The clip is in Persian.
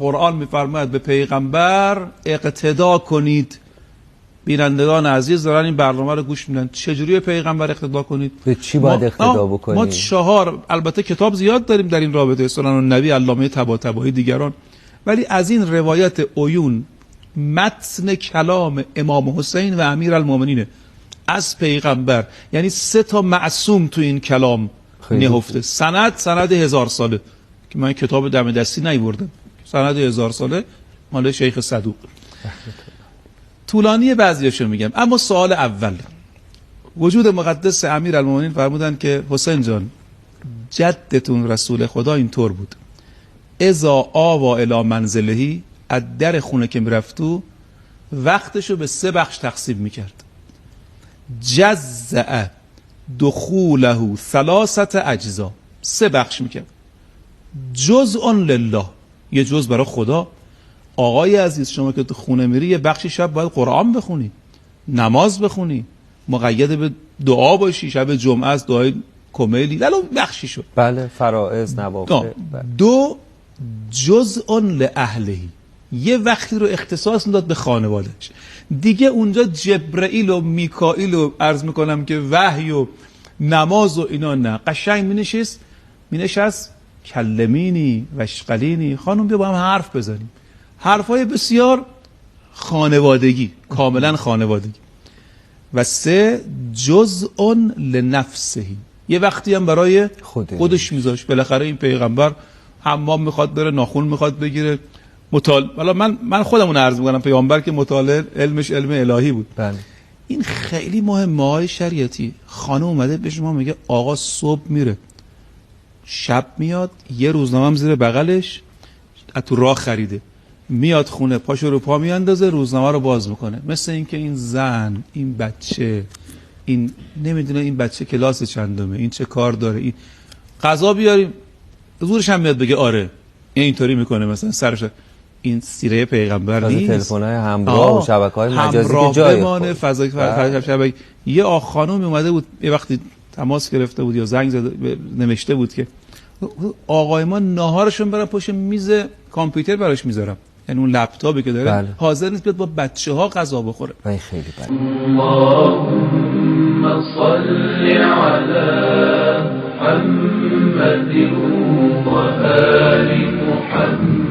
قرآن میفرماید به پیغمبر اقتدا کنید. بینندگان عزیز دارن این برنامه رو گوش میدن، چجوری به پیغمبر اقتدا کنید؟ به چی باید اقتدا بکنید؟ ما 4 البته کتاب زیاد داریم در این رابطه، سنن النبی علامه طباطبایی دیگران، ولی از این روایت عیون متن کلام امام حسین و امیرالمومنین از پیغمبر، یعنی 3 تا معصوم تو این کلام نهفته. سند 1000 ساله که من کتاب دم دستی نیوردم، سند 1000 ساله مال شیخ صدوق. طولانی بعضیاشو میگم، اما سوال اول، وجود مقدس امیرالمومنین فرمودن که حسین جان جدتون رسول خدا اینطور بود، اذا آوا الی منزلهی، از در خونه که میرفتو وقتشو به 3 بخش تقسیم میکرد. جزء دخوله 3 اجزا، 3 بخش میکرد. جزء لله، یه جزء برای خدا. آقای عزیز شما که تو خونه میری یه بخشی شب باید قرآن بخونی، نماز بخونی، مقید به دعا باشی، شب جمعه از دعای کمیلی ولو بخشی شد. بله، فرائض، نوافل. 2 جزء لاهلهی، یه وقتی رو اختصاص میداد به خانوادهش. دیگه اونجا جبرئیل و میکائیل و عرض میکنم که وحی و نماز و اینا نه، قشنگ مینشست کلمینی و اشقلینی، خانم بیا با هم حرف بزنیم، حرفای بسیار خانوادگی، کاملا خانوادگی. و 3 جزء لنفسهی، یه وقتی هم برای خودش میذاشت. بالاخره این پیغمبر حمام میخواد بره، ناخن میخواد بگیره، حالا من خودمون عرض میکنم پیغمبر که مطالعه علمش علم الهی بود. بله. این خیلی مهمه های شریعتی. خانم اومده به شما میگه آقا صبح میره، شب میاد، یه روزنامه هم زیر بغلش از تو راه خریده، میاد خونه پاشو رو پا میاندازه، روزنامه رو باز میکنه. مثل اینکه این زن، این بچه، این نمیدونه این بچه کلاس چندمه، این چه کار داره، این غذا بیاریم، زورش هم میاد بگه آره اینطوری میکنه، مثلا سرش. این سیره پیغمبر نیست. تلفن‌های همراه و شبکه‌های مجازی که جای بمانه، فضای شبکه. یه آقا خانومی اومده بود یه وقتی تماس گرفته بود یا زنگ زده نوشته بود که آقای ما ناهارشون برن پشت میز کامپیوتر براش میذارم، یعنی اون لپتاپی که داره. بله. حاضر نیست بیاد با بچه‌ها غذا بخوره. این خیلی بده. اللهم صل علی محمد و آل محمد.